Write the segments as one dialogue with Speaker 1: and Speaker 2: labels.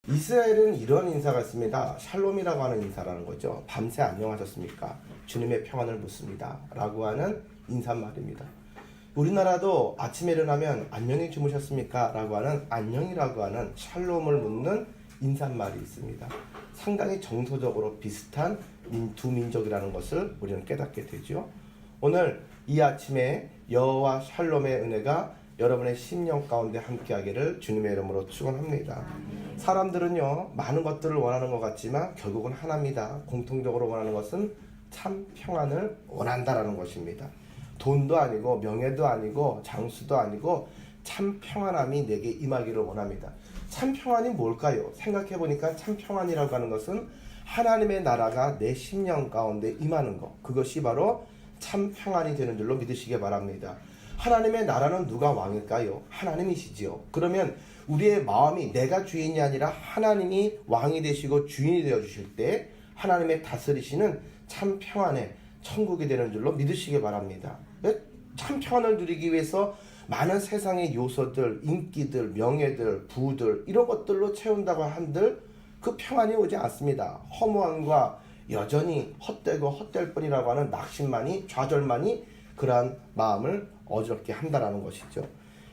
Speaker 1: 이스라엘은 이런 인사가 있습니다. 샬롬이라고 하는 인사라는 거죠. 밤새 안녕하셨습니까? 주님의 평안을 묻습니다. 라고 하는 인사말입니다. 우리나라도 아침에 일어나면 안녕히 주무셨습니까? 라고 하는 안녕이라고 하는 샬롬을 묻는 인사말이 있습니다. 상당히 정서적으로 비슷한 두 민족이라는 것을 우리는 깨닫게 되죠. 오늘 이 아침에 여호와 샬롬의 은혜가 여러분의 심령 가운데 함께하기를 주님의 이름으로 축원합니다. 사람들은요 많은 것들을 원하는 것 같지만 결국은 하나입니다. 공통적으로 원하는 것은 참 평안을 원한다라는 것입니다. 돈도 아니고 명예도 아니고 장수도 아니고 참 평안함이 내게 임하기를 원합니다. 참 평안이 뭘까요? 생각해보니까 참 평안이라고 하는 것은 하나님의 나라가 내 심령 가운데 임하는 것, 그것이 바로 참 평안이 되는 줄로 믿으시기 바랍니다. 하나님의 나라는 누가 왕일까요? 하나님이시지요. 그러면 우리의 마음이 내가 주인이 아니라 하나님이 왕이 되시고 주인이 되어 주실 때 하나님의 다스리시는 참 평안의 천국이 되는 줄로 믿으시기 바랍니다. 참 평안을 누리기 위해서 많은 세상의 요소들, 인기들, 명예들, 부들 이런 것들로 채운다고 한들 그 평안이 오지 않습니다. 허무함과 여전히 헛되고 헛될 뿐이라고 하는 낙심만이, 좌절만이 그러한 마음을 어지럽게 한다라는 것이죠.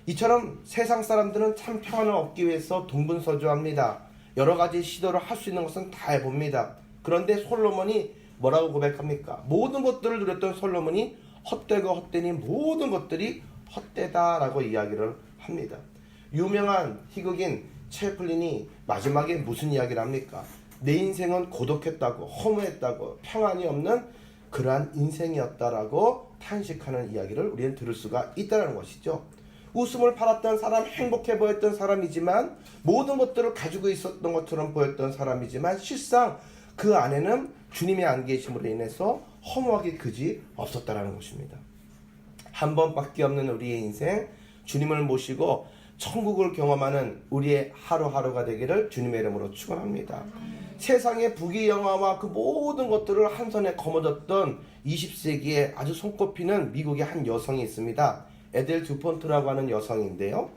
Speaker 1: 이처럼 세상 사람들은 참 평안을 얻기 위해서 동분서주합니다. 여러 가지 시도를 할 수 있는 것은 다 해봅니다. 그런데 솔로몬이 뭐라고 고백합니까? 모든 것들을 누렸던 솔로몬이 헛되고 헛되니 모든 것들이 헛되다라고 이야기를 합니다. 유명한 희극인 채플린이 마지막에 무슨 이야기를 합니까? 내 인생은 고독했다고, 허무했다고, 평안이 없는 그러한 인생이었다라고 탄식하는 이야기를 우리는 들을 수가 있다는 것이죠. 웃음을 팔았던 사람, 행복해 보였던 사람이지만 모든 것들을 가지고 있었던 것처럼 보였던 사람이지만 실상 그 안에는 주님의 안 계심으로 인해서 허무하기 그지 없었다라는 것입니다. 한 번밖에 없는 우리의 인생, 주님을 모시고 천국을 경험하는 우리의 하루하루가 되기를 주님의 이름으로 축원합니다. 세상의 부귀영화와 그 모든 것들을 한 손에 거머쥐었던 20세기에 아주 손꼽히는 미국의 한 여성이 있습니다. 에델 듀폰트라고 하는 여성인데요.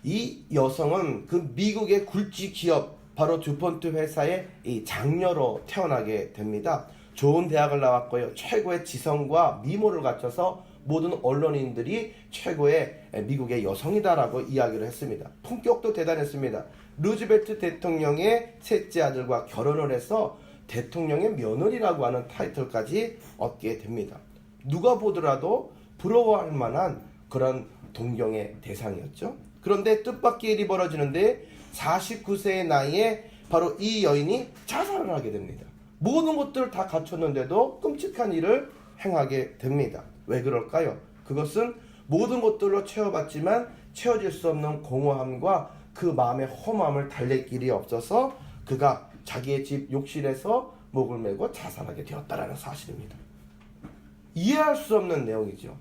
Speaker 1: 이 여성은 그 미국의 굴지 기업 바로 듀폰트 회사의 이 장녀로 태어나게 됩니다. 좋은 대학을 나왔고요. 최고의 지성과 미모를 갖춰서 모든 언론인들이 최고의 미국의 여성이다라고 이야기를 했습니다. 품격도 대단했습니다. 루즈벨트 대통령의 셋째 아들과 결혼을 해서 대통령의 며느리라고 하는 타이틀까지 얻게 됩니다. 누가 보더라도 부러워할 만한 그런 동경의 대상이었죠. 그런데 뜻밖의 일이 벌어지는데 49세의 나이에 바로 이 여인이 자살을 하게 됩니다. 모든 것들을 다 갖췄는데도 끔찍한 일을 행하게 됩니다. 왜 그럴까요? 그것은 모든 것들로 채워봤지만 채워질 수 없는 공허함과 그 마음의 허무함을 달랠 길이 없어서 그가 자기의 집 욕실에서 목을 메고 자살하게 되었다는 사실입니다. 이해할 수 없는 내용이죠.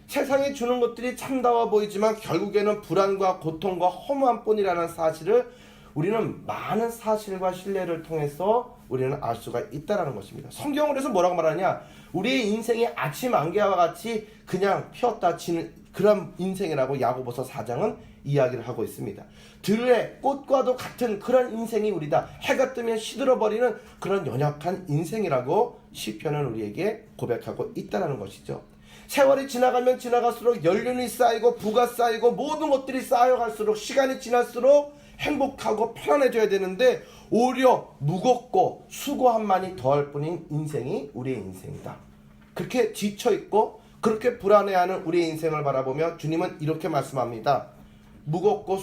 Speaker 1: 세상에 주는 것들이 참다워 보이지만 결국에는 불안과 고통과 허무함 뿐이라는 사실을 우리는 많은 사실과 신뢰를 통해서 우리는 알 수가 있다는 것입니다. 성경을 해서 뭐라고 말하냐? 우리의 인생이 아침 안개와 같이 그냥 피었다 지는 그런 인생이라고 야고보서 4장은 이야기를 하고 있습니다. 들의 꽃과도 같은 그런 인생이 우리다. 해가 뜨면 시들어버리는 그런 연약한 인생이라고 시편은 우리에게 고백하고 있다는 것이죠. 세월이 지나가면 지나갈수록 연륜이 쌓이고 부가 쌓이고 모든 것들이 쌓여갈수록 시간이 지날수록 행복하고 편안해져야 되는데 오히려 무겁고 수고함만이 더할 뿐인 인생이 우리의 인생이다. 그렇게 지쳐있고 그렇게 불안해하는 우리의 인생을 바라보며 주님은 이렇게 말씀합니다. 무겁고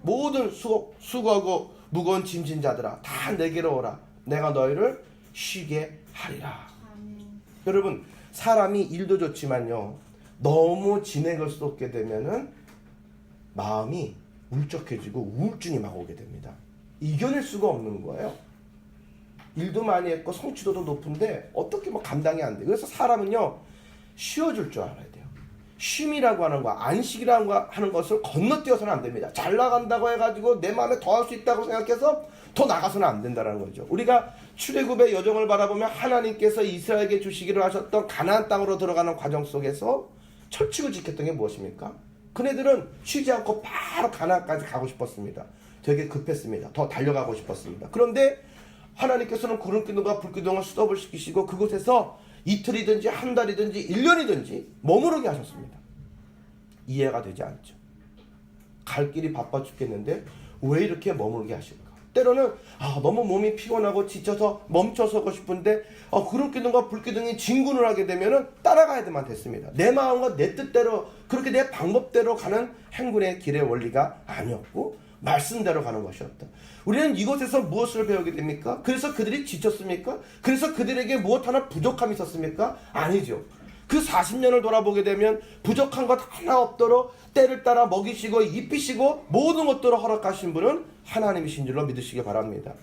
Speaker 1: 모든 수고하고 무거운 짐진 자들아 다 내게로 오라. 내가 너희를 쉬게 하리라. 여러분, 사람이 일도 좋지만요 너무 진액을 쏟게 되면은 마음이 울적해지고 우울증이 막 오게 됩니다. 이겨낼 수가 없는 거예요. 일도 많이 했고 성취도도 높은데 어떻게 뭐 감당이 안 돼. 그래서 사람은요 쉬어줄 줄 알아야 돼요. 쉼이라고 하는 거, 안식이라고 하는 것을 건너뛰어서는 안 됩니다. 잘 나간다고 해가지고 내 마음에 더 할 수 있다고 생각해서 더 나가서는 안 된다는 거죠. 우리가 출애굽의 여정을 바라보면 하나님께서 이스라엘에게 주시기로 하셨던 가나안 땅으로 들어가는 과정 속에서 철칙을 지켰던 게 무엇입니까? 그네들은 쉬지 않고 바로 가나안까지 가고 싶었습니다. 되게 급했습니다. 더 달려가고 싶었습니다. 그런데 하나님께서는 구름기둥과 불기둥을 스톱을 시키시고 그곳에서 이틀이든지 한 달이든지 1년이든지 머무르게 하셨습니다. 이해가 되지 않죠. 갈 길이 바빠 죽겠는데 왜 이렇게 머무르게 하실까? 때로는 너무 몸이 피곤하고 지쳐서 멈춰서고 싶은데 구름기둥과 불기둥이 진군을 하게 되면 따라가야만 됐습니다. 내 마음과 내 뜻대로 그렇게 내 방법대로 가는 행군의 길의 원리가 아니었고 말씀대로 가는 것이었다. 우리는 이곳에서 무엇을 배우게 됩니까? 그래서 그들이 지쳤습니까? 그래서 그들에게 무엇 하나 부족함이 있었습니까? 아니죠. 그 40년을 돌아보게 되면 부족한 것 하나 없도록 때를 따라 먹이시고 입히시고 모든 것들을 허락하신 분은 하나님이신 줄로 믿으시기 바랍니다.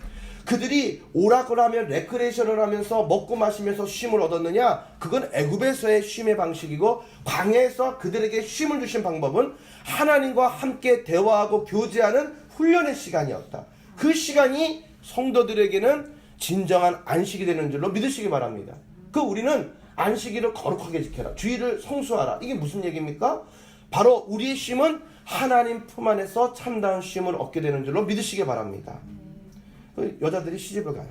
Speaker 1: 그들이 오락을 하면 레크레이션을 하면서 먹고 마시면서 쉼을 얻었느냐? 그건 애굽에서의 쉼의 방식이고 광야에서 그들에게 쉼을 주신 방법은 하나님과 함께 대화하고 교제하는 훈련의 시간이었다. 그 시간이 성도들에게는 진정한 안식이 되는 줄로 믿으시기 바랍니다. 우리는 안식일을 거룩하게 지켜라. 주일을 성수하라. 이게 무슨 얘기입니까? 바로 우리의 쉼은 하나님 품 안에서 참다운 쉼을 얻게 되는 줄로 믿으시기 바랍니다. 여자들이 시집을 가요.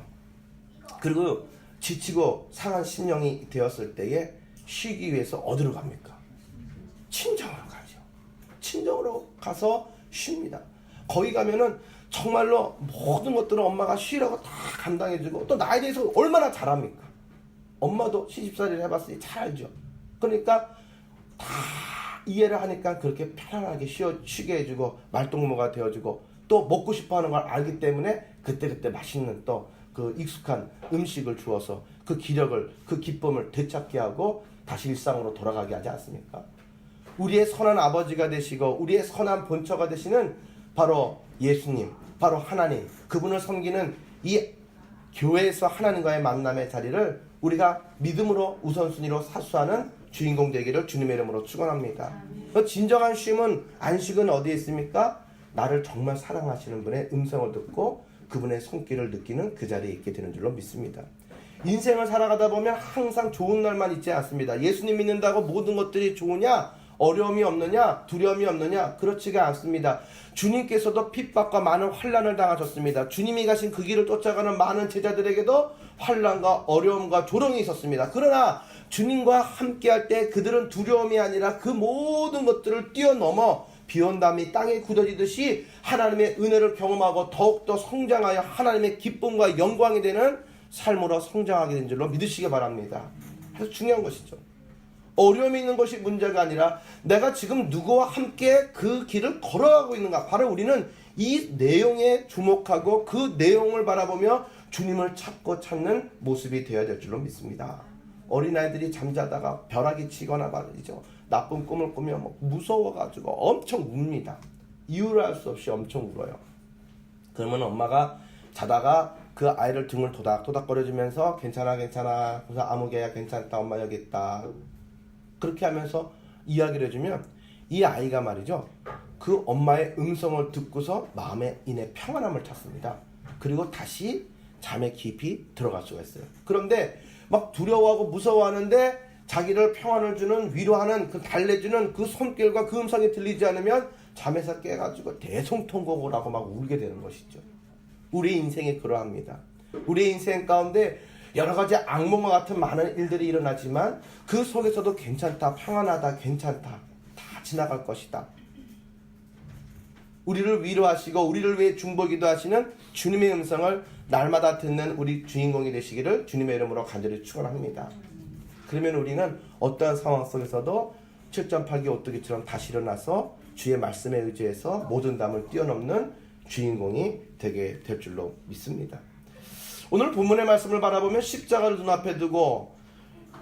Speaker 1: 그리고 지치고 상한 심령이 되었을 때에 쉬기 위해서 어디로 갑니까? 친정으로 가죠. 친정으로 가서 쉽니다. 거기 가면은 정말로 모든 것들을 엄마가 쉬라고 다 감당해주고 또 나에 대해서 얼마나 잘합니까? 엄마도 시집살이를 해봤으니 잘 알죠. 그러니까 다 이해를 하니까 그렇게 편안하게 쉬게 해주고 말동무가 되어주고 또 먹고 싶어하는 걸 알기 때문에 그때그때 맛있는 또 그 익숙한 음식을 주어서 그 기력을 그 기쁨을 되찾게 하고 다시 일상으로 돌아가게 하지 않습니까? 우리의 선한 아버지가 되시고 우리의 선한 본처가 되시는 바로 예수님, 바로 하나님, 그분을 섬기는 이 교회에서 하나님과의 만남의 자리를 우리가 믿음으로 우선순위로 사수하는 주인공 되기를 주님의 이름으로 축원합니다. 진정한 쉼은 안식은 어디에 있습니까? 나를 정말 사랑하시는 분의 음성을 듣고 그분의 손길을 느끼는 그 자리에 있게 되는 줄로 믿습니다. 인생을 살아가다 보면 항상 좋은 날만 있지 않습니다. 예수님 믿는다고 모든 것들이 좋으냐? 어려움이 없느냐? 두려움이 없느냐? 그렇지가 않습니다. 주님께서도 핍박과 많은 환난을 당하셨습니다. 주님이 가신 그 길을 쫓아가는 많은 제자들에게도 환난과 어려움과 조롱이 있었습니다. 그러나 주님과 함께할 때 그들은 두려움이 아니라 그 모든 것들을 뛰어넘어 비온담이 땅에 굳어지듯이 하나님의 은혜를 경험하고 더욱더 성장하여 하나님의 기쁨과 영광이 되는 삶으로 성장하게 된 줄로 믿으시기 바랍니다. 그래서 중요한 것이죠. 어려움이 있는 것이 문제가 아니라 내가 지금 누구와 함께 그 길을 걸어가고 있는가. 바로 우리는 이 내용에 주목하고 그 내용을 바라보며 주님을 찾고 찾는 모습이 되어야 될 줄로 믿습니다. 어린아이들이 잠자다가 벼락이 치거나 말이죠. 나쁜 꿈을 꾸며 무서워가지고 엄청 웁니다. 이유를 알 수 없이 엄청 울어요. 그러면 엄마가 자다가 그 아이를 등을 토닥토닥거려주면서 괜찮아 그래서 아무개야 괜찮다 엄마 여기 있다 그렇게 하면서 이야기를 해주면 이 아이가 말이죠 그 엄마의 음성을 듣고서 마음에 인해 평안함을 찾습니다. 그리고 다시 잠에 깊이 들어갈 수가 있어요. 그런데 막 두려워하고 무서워하는데 자기를 평안을 주는 위로하는 그 달래주는 그 손길과 그 음성이 들리지 않으면 잠에서 깨가지고 대성통곡을 하고 막 울게 되는 것이죠. 우리 인생이 그러합니다. 우리 인생 가운데 여러 가지 악몽과 같은 많은 일들이 일어나지만 그 속에서도 괜찮다, 평안하다, 괜찮다, 다 지나갈 것이다. 우리를 위로하시고 우리를 위해 중보기도 하시는 주님의 음성을 날마다 듣는 우리 주인공이 되시기를 주님의 이름으로 간절히 축원합니다. 그러면 우리는 어떠한 상황 속에서도 7.8기 오뚜기처럼 다시 일어나서 주의 말씀에 의지해서 모든 담을 뛰어넘는 주인공이 되게 될 줄로 믿습니다. 오늘 본문의 말씀을 바라보면 십자가를 눈앞에 두고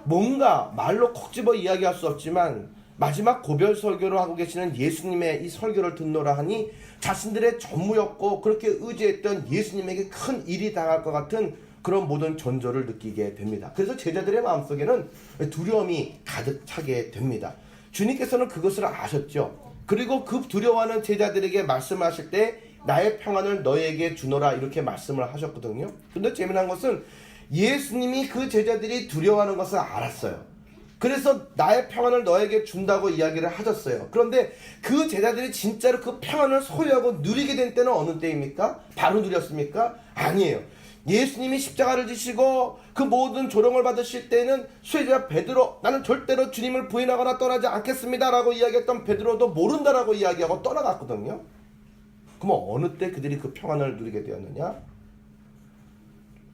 Speaker 1: 뭔가 말로 콕 집어 이야기할 수 없지만 마지막 고별 설교를 하고 계시는 예수님의 이 설교를 듣노라 하니 자신들의 전무였고 그렇게 의지했던 예수님에게 큰 일이 당할 것 같은 그런 모든 전조를 느끼게 됩니다. 그래서 제자들의 마음속에는 두려움이 가득 차게 됩니다. 주님께서는 그것을 아셨죠. 그리고 그 두려워하는 제자들에게 말씀하실 때 나의 평안을 너에게 주노라 이렇게 말씀을 하셨거든요. 근데 재미난 것은 예수님이 그 제자들이 두려워하는 것을 알았어요. 그래서 나의 평안을 너에게 준다고 이야기를 하셨어요. 그런데 그 제자들이 진짜로 그 평안을 소유하고 누리게 된 때는 어느 때입니까? 바로 누렸습니까? 아니에요. 예수님이 십자가를 지시고 그 모든 조롱을 받으실 때는 수혜자 베드로, 나는 절대로 주님을 부인하거나 떠나지 않겠습니다 라고 이야기했던 베드로도 모른다라고 이야기하고 떠나갔거든요. 그럼 어느 때 그들이 그 평안을 누리게 되었느냐?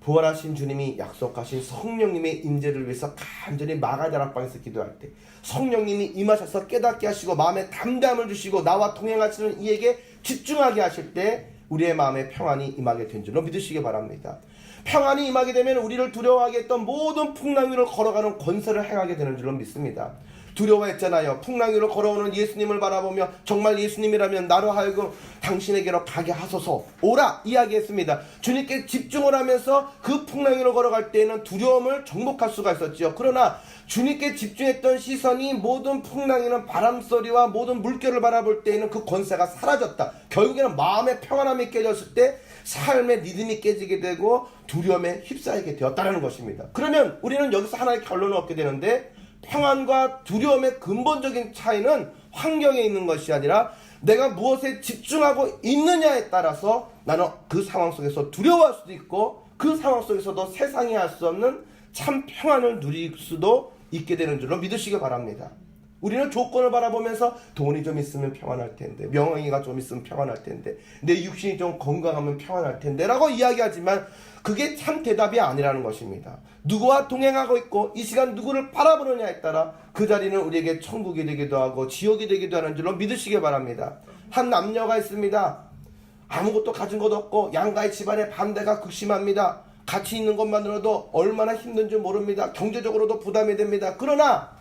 Speaker 1: 부활하신 주님이 약속하신 성령님의 임재를 위해서 간절히 마가다락방에서 기도할 때 성령님이 임하셔서 깨닫게 하시고 마음에 담대함을 주시고 나와 동행하시는 이에게 집중하게 하실 때 우리의 마음에 평안이 임하게 된 줄로 믿으시기 바랍니다. 평안이 임하게 되면 우리를 두려워하게 했던 모든 풍랑 위를 걸어가는 권세를 행하게 되는 줄로 믿습니다. 두려워했잖아요. 풍랑 위로 걸어오는 예수님을 바라보며 정말 예수님이라면 나로 하여금 당신에게로 가게 하소서 오라 이야기했습니다. 주님께 집중을 하면서 그 풍랑 위로 걸어갈 때에는 두려움을 정복할 수가 있었지요. 그러나 주님께 집중했던 시선이 모든 풍랑이나 바람소리와 모든 물결을 바라볼 때에는 그 권세가 사라졌다. 결국에는 마음의 평안함이 깨졌을 때 삶의 리듬이 깨지게 되고 두려움에 휩싸이게 되었다는 것입니다. 그러면 우리는 여기서 하나의 결론을 얻게 되는데, 평안과 두려움의 근본적인 차이는 환경에 있는 것이 아니라 내가 무엇에 집중하고 있느냐에 따라서 나는 그 상황 속에서 두려워할 수도 있고 그 상황 속에서도 세상이 할 수 없는 참 평안을 누릴 수도 있게 되는 줄로 믿으시기 바랍니다. 우리는 조건을 바라보면서 돈이 좀 있으면 평안할 텐데, 명예가 좀 있으면 평안할 텐데, 내 육신이 좀 건강하면 평안할 텐데 라고 이야기하지만 그게 참 대답이 아니라는 것입니다. 누구와 동행하고 있고 이 시간 누구를 바라보느냐에 따라 그 자리는 우리에게 천국이 되기도 하고 지옥이 되기도 하는 줄로 믿으시기 바랍니다. 한 남녀가 있습니다. 아무것도 가진 것 없고 양가의 집안의 반대가 극심합니다. 같이 있는 것만으로도 얼마나 힘든지 모릅니다. 경제적으로도 부담이 됩니다. 그러나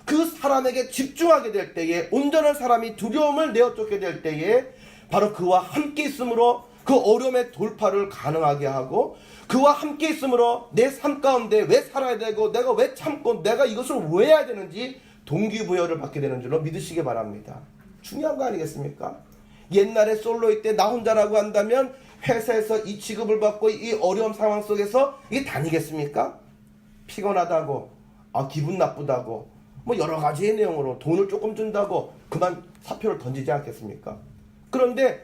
Speaker 1: 그 사람에게 집중하게 될 때에, 온전한 사람이 두려움을 내어쫓게 될 때에 바로 그와 함께 있으므로 그 어려움의 돌파를 가능하게 하고, 그와 함께 있으므로 내 삶 가운데 왜 살아야 되고 내가 왜 참고 내가 이것을 왜 해야 되는지 동기부여를 받게 되는 줄로 믿으시기 바랍니다. 중요한 거 아니겠습니까? 옛날에 솔로일 때 나 혼자라고 한다면 회사에서 이 취급을 받고 이 어려운 상황 속에서 이게 다니겠습니까? 피곤하다고, 기분 나쁘다고, 뭐 여러 가지의 내용으로 돈을 조금 준다고 그만 사표를 던지지 않겠습니까? 그런데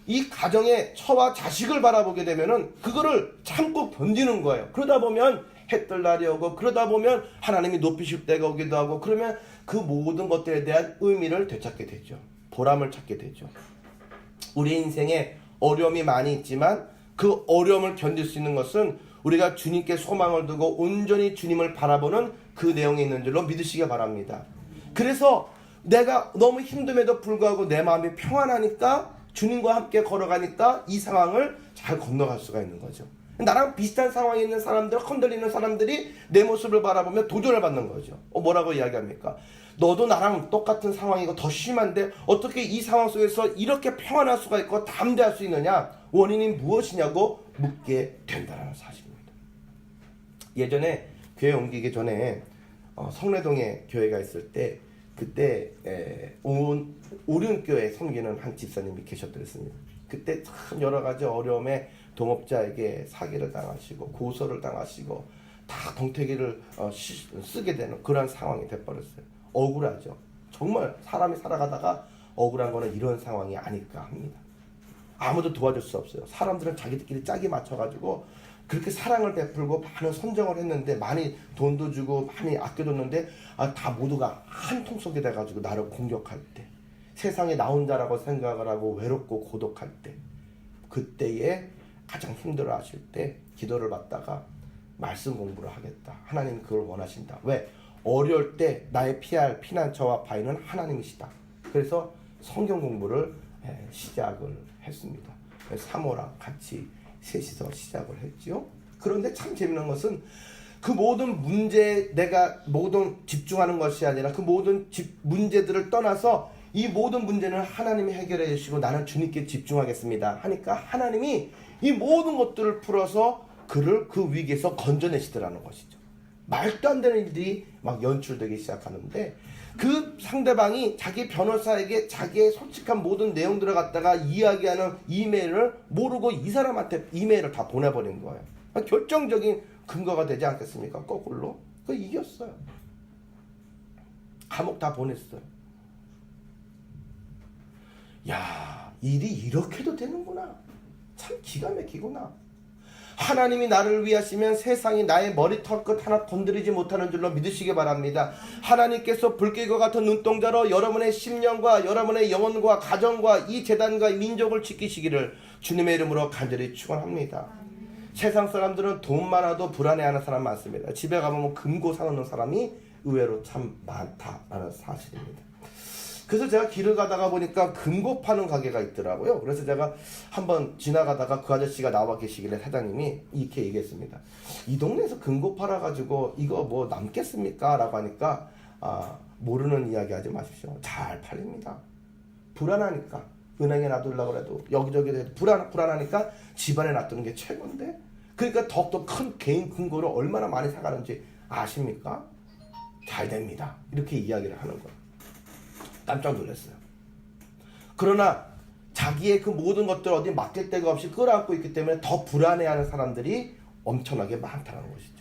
Speaker 1: 이 가정의 처와 자식을 바라보게 되면은 그거를 참고 견디는 거예요. 그러다 보면 해뜰 날이 오고, 그러다 보면 하나님이 높이실 때가 오기도 하고, 그러면 그 모든 것들에 대한 의미를 되찾게 되죠. 보람을 찾게 되죠. 우리 인생에 어려움이 많이 있지만 그 어려움을 견딜 수 있는 것은 우리가 주님께 소망을 두고 온전히 주님을 바라보는 그 내용이 있는 줄로 믿으시기 바랍니다. 그래서 내가 너무 힘듦에도 불구하고 내 마음이 평안하니까, 주님과 함께 걸어가니까 이 상황을 잘 건너갈 수가 있는 거죠. 나랑 비슷한 상황에 있는 사람들, 흔들리는 사람들이 내 모습을 바라보며 도전을 받는 거죠. 뭐라고 이야기합니까? 너도 나랑 똑같은 상황이고 더 심한데 어떻게 이 상황 속에서 이렇게 평안할 수가 있고 담대할 수 있느냐? 원인이 무엇이냐고 묻게 된다는 사실입니다. 예전에 교회 옮기기 전에 성내동에 교회가 있을 때, 그때 오륜교회 섬기는 한 집사님이 계셨더랬습니다. 그때 참 여러 가지 어려움에 동업자에게 사기를 당하시고 고소를 당하시고 다 동태기를 쓰게 되는 그런 상황이 돼버렸어요. 억울하죠. 정말 사람이 살아가다가 억울한 거는 이런 상황이 아닐까 합니다. 아무도 도와줄 수 없어요. 사람들은 자기들끼리 짝이 맞춰가지고 그렇게 사랑을 베풀고 많은 선정을 했는데, 많이 돈도 주고 많이 아껴줬는데 다 모두가 한 통 속에 돼가지고 나를 공격할 때, 세상에 나 혼자라고 생각을 하고 외롭고 고독할 때, 그때에 가장 힘들어 하실 때 기도를 받다가 말씀 공부를 하겠다. 하나님 그걸 원하신다. 왜? 어려울 때 나의 피할 피난처와 바위는 하나님이시다. 그래서 성경 공부를 시작을 했습니다. 사모랑 같이 셋이서 시작을 했죠. 그런데 참 재미난 것은 그 모든 문제에 내가 모든 집중하는 것이 아니라 그 모든 문제들을 떠나서 이 모든 문제는 하나님이 해결해 주시고 나는 주님께 집중하겠습니다 하니까 하나님이 이 모든 것들을 풀어서 그를 그 위기에서 건져내시더라는 것이죠. 말도 안 되는 일들이 막 연출되기 시작하는데, 그 상대방이 자기 변호사에게 자기의 솔직한 모든 내용들을 갖다가 이야기하는 이메일을 모르고 이 사람한테 이메일을 다 보내버린 거예요. 결정적인 근거가 되지 않겠습니까? 거꾸로. 이겼어요. 감옥 다 보냈어요. 야, 일이 이렇게도 되는구나. 참 기가 막히구나. 하나님이 나를 위하시면 세상이 나의 머리털 끝 하나 건드리지 못하는 줄로 믿으시기 바랍니다. 하나님께서 불길과 같은 눈동자로 여러분의 심령과 여러분의 영혼과 가정과 이 재단과 민족을 지키시기를 주님의 이름으로 간절히 축원합니다. 세상 사람들은 돈 많아도 불안해하는 사람 많습니다. 집에 가보면 금고 사놓는 사람이 의외로 참 많다라는 사실입니다. 그래서 제가 길을 가다가 보니까 금고 파는 가게가 있더라고요. 그래서 제가 한번 지나가다가 그 아저씨가 나와 계시길래 사장님이 이렇게 얘기했습니다. 이 동네에서 금고 팔아가지고 이거 뭐 남겠습니까? 라고 하니까 모르는 이야기 하지 마십시오. 잘 팔립니다. 불안하니까 은행에 놔두려고 해도 여기저기 불안하니까 집안에 놔두는 게 최고인데, 그러니까 더욱더 큰 개인 금고를 얼마나 많이 사가는지 아십니까? 잘 됩니다. 이렇게 이야기를 하는 거예요. 깜짝 놀랐어요. 그러나 자기의 그 모든 것들을 어디 맡길 데가 없이 끌어안고 있기 때문에 더 불안해하는 사람들이 엄청나게 많다는 것이죠.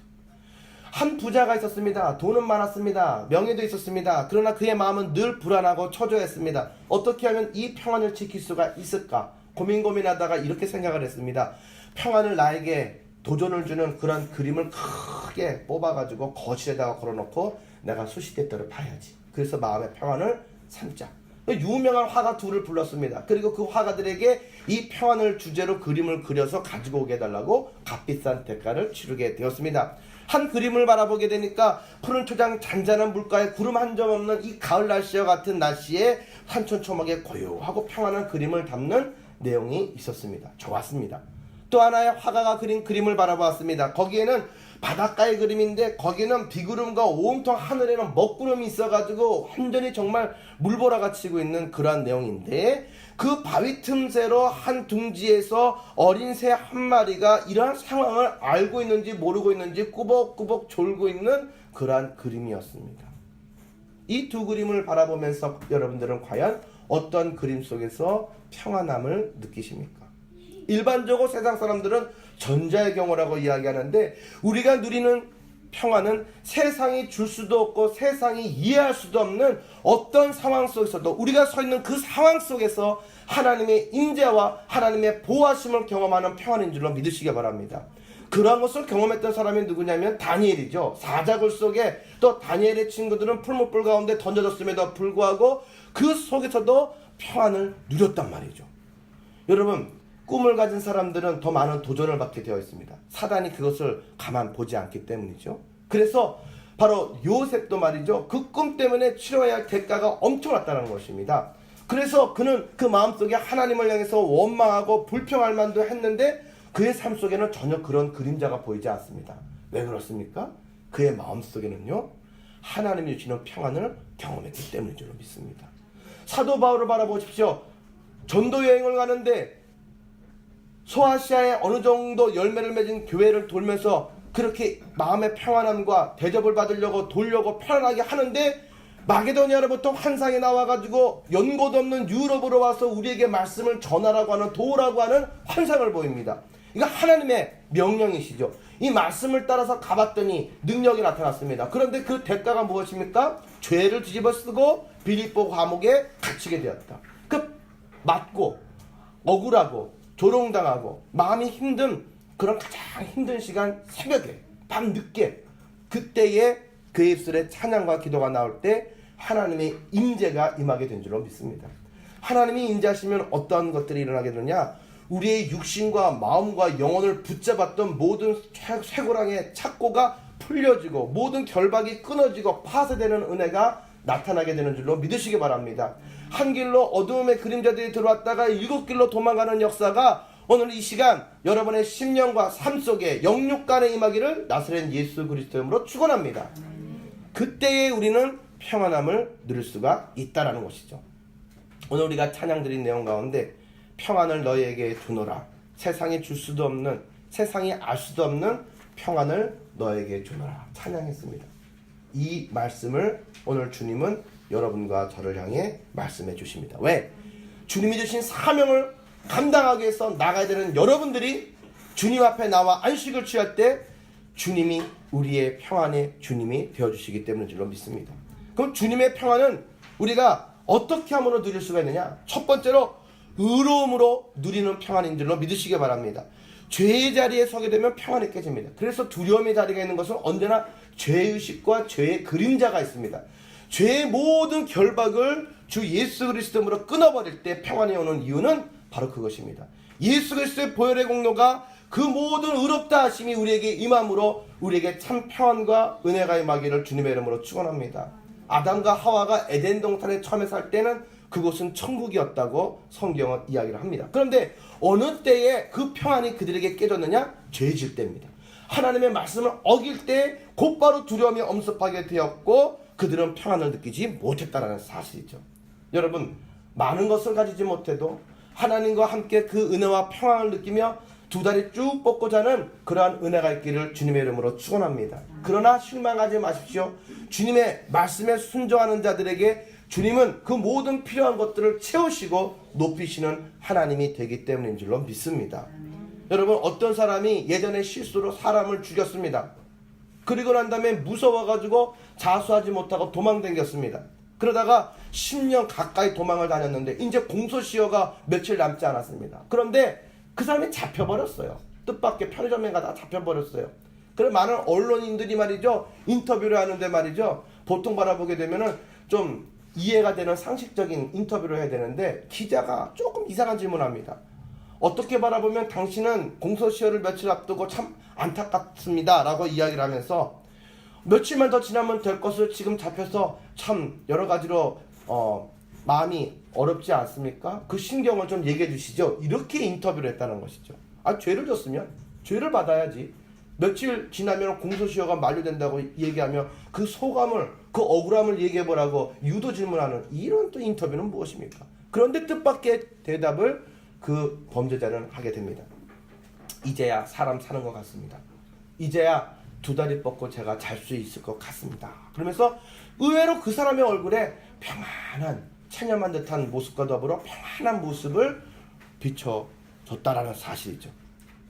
Speaker 1: 한 부자가 있었습니다. 돈은 많았습니다. 명예도 있었습니다. 그러나 그의 마음은 늘 불안하고 초조했습니다. 어떻게 하면 이 평안을 지킬 수가 있을까? 고민하다가 이렇게 생각을 했습니다. 평안을 나에게 도전을 주는 그런 그림을 크게 뽑아가지고 거실에다가 걸어놓고 내가 수시대대로 봐야지. 그래서 마음의 평안을 삼자. 유명한 화가 둘을 불렀습니다. 그리고 그 화가들에게 이 평안을 주제로 그림을 그려서 가지고 오게 해달라고 값비싼 대가를 치르게 되었습니다. 한 그림을 바라보게 되니까 푸른 초장 잔잔한 물가에 구름 한 점 없는 이 가을 날씨와 같은 날씨에 산천초막에 고요하고 평안한 그림을 담는 내용이 있었습니다. 좋았습니다. 또 하나의 화가가 그린 그림을 바라보았습니다. 거기에는 바닷가의 그림인데 거기는 비구름과 온통 하늘에는 먹구름이 있어가지고 완전히 정말 물보라가 치고 있는 그러한 내용인데, 그 바위 틈새로 한 둥지에서 어린 새 한 마리가 이러한 상황을 알고 있는지 모르고 있는지 꾸벅꾸벅 졸고 있는 그러한 그림이었습니다. 이 두 그림을 바라보면서 여러분들은 과연 어떤 그림 속에서 평안함을 느끼십니까? 일반적으로 세상 사람들은 전자의 경우라고 이야기하는데, 우리가 누리는 평안은 세상이 줄 수도 없고 세상이 이해할 수도 없는 어떤 상황 속에서도 우리가 서 있는 그 상황 속에서 하나님의 임재와 하나님의 보호하심을 경험하는 평안인 줄로 믿으시기 바랍니다. 그러한 것을 경험했던 사람이 누구냐면 다니엘이죠. 사자굴 속에 또 다니엘의 친구들은 풀무불 가운데 던져졌음에도 불구하고 그 속에서도 평안을 누렸단 말이죠. 여러분, 꿈을 가진 사람들은 더 많은 도전을 받게 되어 있습니다. 사단이 그것을 가만 보지 않기 때문이죠. 그래서 바로 요셉도 말이죠. 그 꿈 때문에 치러야 할 대가가 엄청났다는 것입니다. 그래서 그는 그 마음속에 하나님을 향해서 원망하고 불평할 만도 했는데 그의 삶 속에는 전혀 그런 그림자가 보이지 않습니다. 왜 그렇습니까? 그의 마음속에는요, 하나님이 주시는 평안을 경험했기 때문인 줄로 믿습니다. 사도 바울을 바라보십시오. 전도 여행을 가는데 소아시아에 어느 정도 열매를 맺은 교회를 돌면서 그렇게 마음의 평안함과 대접을 받으려고 돌려고 편안하게 하는데, 마게도니아로부터 환상이 나와가지고 연고도 없는 유럽으로 와서 우리에게 말씀을 전하라고 하는, 도우라고 하는 환상을 보입니다. 이거 하나님의 명령이시죠. 이 말씀을 따라서 가봤더니 능력이 나타났습니다. 그런데 그 대가가 무엇입니까? 죄를 뒤집어 쓰고 빌립보 감옥에 갇히게 되었다. 그 맞고 억울하고 조롱당하고 마음이 힘든 그런 가장 힘든 시간, 새벽에 밤 늦게, 그때에 그의 입술에 찬양과 기도가 나올 때 하나님의 임재가 임하게 된 줄로 믿습니다. 하나님이 임재하시면 어떠한 것들이 일어나게 되느냐? 우리의 육신과 마음과 영혼을 붙잡았던 모든 쇠고랑의 착고가 풀려지고 모든 결박이 끊어지고 파쇄되는 은혜가 나타나게 되는 줄로 믿으시기 바랍니다. 한 길로 어두움의 그림자들이 들어왔다가 7길로 도망가는 역사가 오늘 이 시간 여러분의 심령과 삶 속에 영육간에 임하기를 나사렛 예수 그리스도 이름으로 축원합니다. 그때에 우리는 평안함을 누릴 수가 있다라는 것이죠. 오늘 우리가 찬양 드린 내용 가운데 평안을 너희에게 주노라, 세상이 줄 수도 없는, 세상이 알 수도 없는 평안을 너에게 주노라 찬양했습니다. 이 말씀을 오늘 주님은 여러분과 저를 향해 말씀해 주십니다. 왜? 주님이 주신 사명을 감당하기 위해서 나가야 되는 여러분들이 주님 앞에 나와 안식을 취할 때 주님이 우리의 평안의 주님이 되어주시기 때문인 줄로 믿습니다. 그럼 주님의 평안은 우리가 어떻게 함으로 누릴 수가 있느냐? 첫 번째로 의로움으로 누리는 평안인 줄로 믿으시기 바랍니다. 죄의 자리에 서게 되면 평안이 깨집니다. 그래서 두려움의 자리가 있는 것은 언제나 죄의식과 죄의 그림자가 있습니다. 죄의 모든 결박을 주 예수 그리스도로 끊어버릴 때 평안이 오는 이유는 바로 그것입니다. 예수 그리스도의 보혈의 공로가 그 모든 의롭다 하심이 우리에게 임함으로 우리에게 참 평안과 은혜가 임하기를 주님의 이름으로 축원합니다. 아담과 하와가 에덴 동산에 처음에 살 때는 그곳은 천국이었다고 성경은 이야기를 합니다. 그런데 어느 때에 그 평안이 그들에게 깨졌느냐? 죄질 때입니다. 하나님의 말씀을 어길 때 곧바로 두려움이 엄습하게 되었고 그들은 평안을 느끼지 못했다는 사실이죠. 여러분, 많은 것을 가지지 못해도 하나님과 함께 그 은혜와 평안을 느끼며 두 다리 쭉 뻗고 자는 그러한 은혜가 있기를 주님의 이름으로 축원합니다. 그러나 실망하지 마십시오. 주님의 말씀에 순종하는 자들에게 주님은 그 모든 필요한 것들을 채우시고 높이시는 하나님이 되기 때문인 줄로 믿습니다. 여러분, 어떤 사람이 예전에 실수로 사람을 죽였습니다. 그리고 난 다음에 무서워가지고 자수하지 못하고 도망다녔습니다. 그러다가 10년 가까이 도망을 다녔는데 이제 공소시효가 며칠 남지 않았습니다. 그런데 그 사람이 잡혀버렸어요. 뜻밖의 편의점에 가다가 잡혀버렸어요. 그래서 많은 언론인들이 말이죠, 인터뷰를 하는데 말이죠, 보통 바라보게 되면은 좀 이해가 되는 상식적인 인터뷰를 해야 되는데 기자가 조금 이상한 질문을 합니다. 어떻게 바라보면 당신은 공소시효를 며칠 앞두고 참 안타깝습니다 라고 이야기를 하면서 며칠만 더 지나면 될 것을 지금 잡혀서 참 여러 가지로 마음이 어렵지 않습니까? 그 신경을 좀 얘기해 주시죠. 이렇게 인터뷰를 했다는 것이죠. 죄를 졌으면 죄를 받아야지. 며칠 지나면 공소시효가 만료된다고 얘기하며 그 소감을, 그 억울함을 얘기해보라고 유도 질문하는 이런 또 인터뷰는 무엇입니까? 그런데 뜻밖의 대답을 그 범죄자는 하게 됩니다. 이제야 사람 사는 것 같습니다. 이제야 두 다리 뻗고 제가 잘 수 있을 것 같습니다. 그러면서 의외로 그 사람의 얼굴에 평안한, 체념한 듯한 모습과 더불어 평안한 모습을 비춰줬다라는 사실이죠.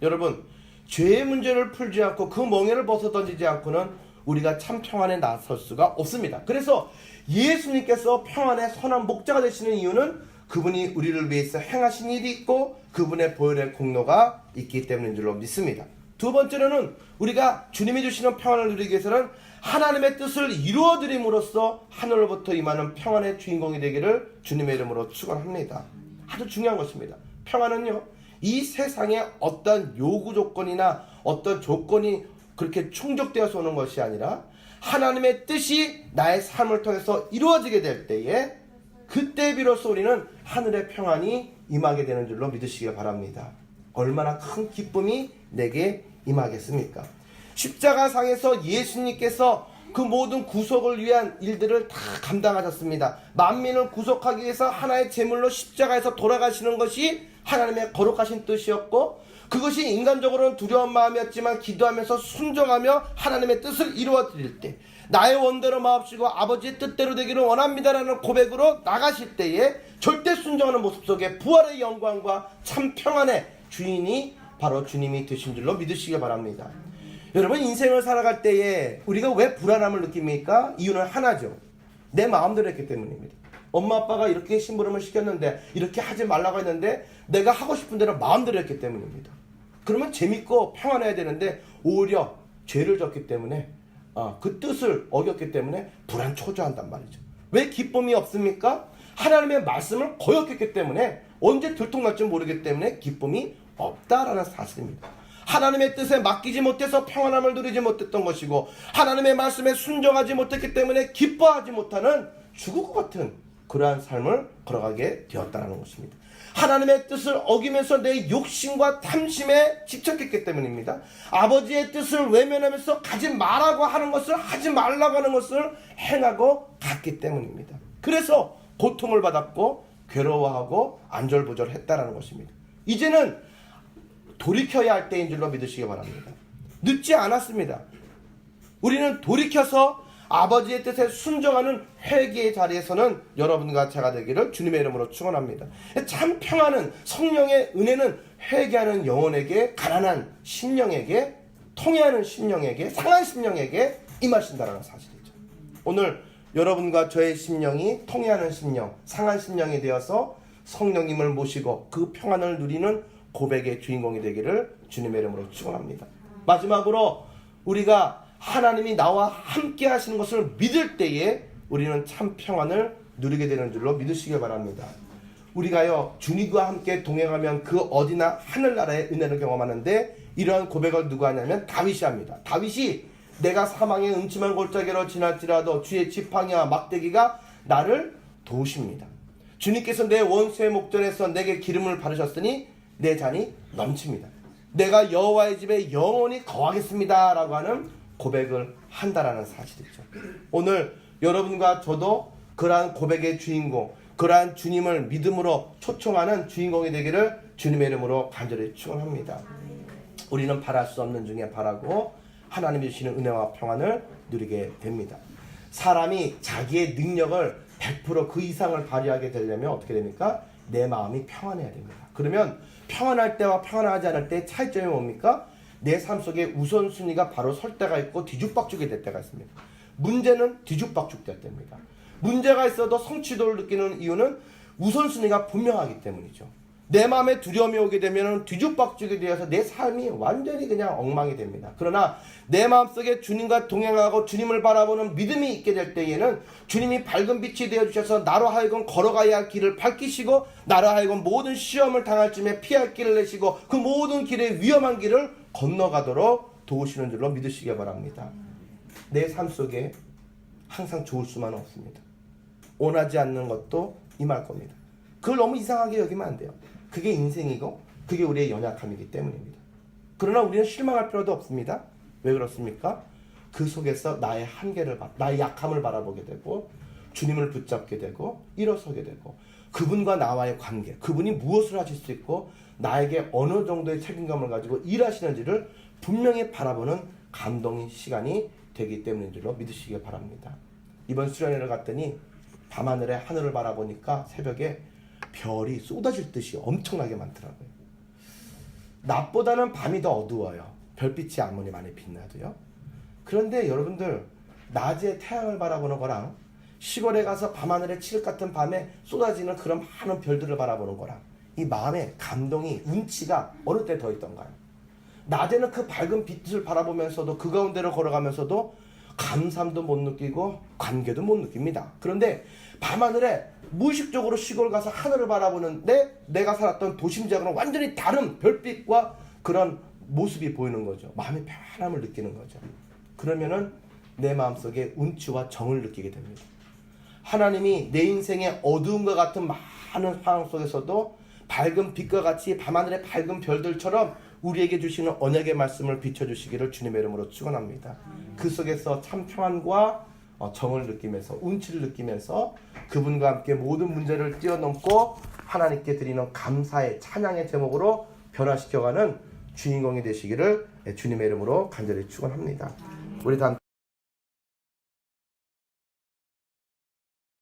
Speaker 1: 여러분, 죄의 문제를 풀지 않고 그 멍에를 벗어던지지 않고는 우리가 참 평안에 나설 수가 없습니다. 그래서 예수님께서 평안의 선한 목자가 되시는 이유는 그분이 우리를 위해서 행하신 일이 있고 그분의 보혈의 공로가 있기 때문인 줄로 믿습니다. 두 번째로는 우리가 주님이 주시는 평안을 누리기 위해서는 하나님의 뜻을 이루어드림으로써 하늘로부터 임하는 평안의 주인공이 되기를 주님의 이름으로 축원합니다. 아주 중요한 것입니다. 평안은요, 이 세상에 어떤 요구 조건이나 어떤 조건이 그렇게 충족되어서 오는 것이 아니라 하나님의 뜻이 나의 삶을 통해서 이루어지게 될 때에 그때 비로소 우리는 하늘의 평안이 임하게 되는 줄로 믿으시기 바랍니다. 얼마나 큰 기쁨이 내게 임하겠습니까? 십자가상에서 예수님께서 그 모든 구속을 위한 일들을 다 감당하셨습니다. 만민을 구속하기 위해서 하나의 제물로 십자가에서 돌아가시는 것이 하나님의 거룩하신 뜻이었고 그것이 인간적으로는 두려운 마음이었지만 기도하면서 순종하며 하나님의 뜻을 이루어 드릴 때 나의 원대로 마옵시고 아버지의 뜻대로 되기를 원합니다라는 고백으로 나가실 때에 절대 순종하는 모습 속에 부활의 영광과 참 평안의 주인이 바로 주님이 되신 줄로 믿으시기 바랍니다. 여러분, 인생을 살아갈 때에 우리가 왜 불안함을 느낍니까? 이유는 하나죠. 내 마음대로 했기 때문입니다. 엄마 아빠가 이렇게 심부름을 시켰는데 이렇게 하지 말라고 했는데 내가 하고 싶은 대로 마음대로 했기 때문입니다. 그러면 재밌고 평안해야 되는데 오히려 죄를 졌기 때문에 그 뜻을 어겼기 때문에 불안 초조한단 말이죠. 왜 기쁨이 없습니까? 하나님의 말씀을 거역했기 때문에 언제 들통날지 모르기 때문에 기쁨이 없다라는 사실입니다. 하나님의 뜻에 맡기지 못해서 평안함을 누리지 못했던 것이고 하나님의 말씀에 순종하지 못했기 때문에 기뻐하지 못하는 죽을 것 같은 그러한 삶을 걸어가게 되었다는 것입니다. 하나님의 뜻을 어기면서 내 욕심과 탐심에 집착했기 때문입니다. 아버지의 뜻을 외면하면서 가지 말라고 하는 것을 하지 말라고 하는 것을 행하고 갔기 때문입니다. 그래서 고통을 받았고 괴로워하고 안절부절했다는 것입니다. 이제는 돌이켜야 할 때인 줄로 믿으시기 바랍니다. 늦지 않았습니다. 우리는 돌이켜서 아버지의 뜻에 순종하는 회개의 자리에서는 여러분과 제가 되기를 주님의 이름으로 축원합니다. 참 평안은 성령의 은혜는 회개하는 영혼에게, 가난한 심령에게, 통해하는 심령에게, 상한 심령에게 임하신다는 사실이죠. 오늘 여러분과 저의 심령이 통해하는 심령, 상한 심령이 되어서 성령님을 모시고 그 평안을 누리는 고백의 주인공이 되기를 주님의 이름으로 축원합니다. 마지막으로 우리가 하나님이 나와 함께 하시는 것을 믿을 때에 우리는 참 평안을 누리게 되는 줄로 믿으시기 바랍니다. 우리가요 주님과 함께 동행하면 그 어디나 하늘나라의 은혜를 경험하는데 이러한 고백을 누가 하냐면 다윗이 합니다. 다윗이 내가 사망의 음침한 골짜기로 지날지라도 주의 지팡이와 막대기가 나를 도우십니다. 주님께서 내 원수의 목전에서 내게 기름을 바르셨으니 내 잔이 넘칩니다. 내가 여호와의 집에 영원히 거하겠습니다 라고 하는 고백을 한다라는 사실이죠. 오늘 여러분과 저도 그러한 고백의 주인공, 그러한 주님을 믿음으로 초청하는 주인공이 되기를 주님의 이름으로 간절히 축원합니다. 우리는 바랄 수 없는 중에 바라고 하나님이 주시는 은혜와 평안을 누리게 됩니다. 사람이 자기의 능력을 100% 그 이상을 발휘하게 되려면 어떻게 됩니까? 내 마음이 평안해야 됩니다. 그러면 평안할 때와 평안하지 않을 때의 차이점이 뭡니까? 내 삶 속에 우선순위가 바로 설 때가 있고 뒤죽박죽이 될 때가 있습니다. 문제는 뒤죽박죽 될 때입니다. 문제가 있어도 성취도를 느끼는 이유는 우선순위가 분명하기 때문이죠. 내 마음에 두려움이 오게 되면 뒤죽박죽이 되어서 내 삶이 완전히 그냥 엉망이 됩니다. 그러나 내 마음속에 주님과 동행하고 주님을 바라보는 믿음이 있게 될 때에는 주님이 밝은 빛이 되어주셔서 나로 하여금 걸어가야 할 길을 밝히시고 나로 하여금 모든 시험을 당할 쯤에 피할 길을 내시고 그 모든 길의 위험한 길을 건너가도록 도우시는 줄로 믿으시기 바랍니다. 내 삶 속에 항상 좋을 수만 없습니다. 원하지 않는 것도 임할 겁니다. 그걸 너무 이상하게 여기면 안 돼요. 그게 인생이고 그게 우리의 연약함이기 때문입니다. 그러나 우리는 실망할 필요도 없습니다. 왜 그렇습니까? 그 속에서 나의 한계를, 나의 약함을 바라보게 되고 주님을 붙잡게 되고 일어서게 되고 그분과 나와의 관계, 그분이 무엇을 하실 수 있고 나에게 어느 정도의 책임감을 가지고 일하시는지를 분명히 바라보는 감동의 시간이 되기 때문인 줄로 믿으시기 바랍니다. 이번 수련회를 갔더니 밤하늘에 하늘을 바라보니까 새벽에 별이 쏟아질 듯이 엄청나게 많더라고요. 낮보다는 밤이 더 어두워요. 별빛이 아무리 많이 빛나도요. 그런데 여러분들 낮에 태양을 바라보는 거랑 시골에 가서 밤하늘에 칠흑 같은 밤에 쏟아지는 그런 많은 별들을 바라보는 거랑 이 마음의 감동이 운치가 어느 때 더 있던가요? 낮에는 그 밝은 빛을 바라보면서도 그 가운데로 걸어가면서도 감사함도 못 느끼고 관계도 못 느낍니다. 그런데 밤하늘에 무의식적으로 시골 가서 하늘을 바라보는데 내가 살았던 도심지하고는 완전히 다른 별빛과 그런 모습이 보이는 거죠. 마음의 편안함을 느끼는 거죠. 그러면은 내 마음속에 운치와 정을 느끼게 됩니다. 하나님이 내 인생의 어두움과 같은 많은 상황 속에서도 밝은 빛과 같이 밤하늘의 밝은 별들처럼 우리에게 주시는 언약의 말씀을 비춰주시기를 주님의 이름으로 축원합니다. 그 속에서 참 평안과 정을 느끼면서 운치를 느끼면서 그분과 함께 모든 문제를 뛰어넘고 하나님께 드리는 감사의 찬양의 제목으로 변화시켜가는 주인공이 되시기를 주님의 이름으로 간절히 축원합니다. 우리 다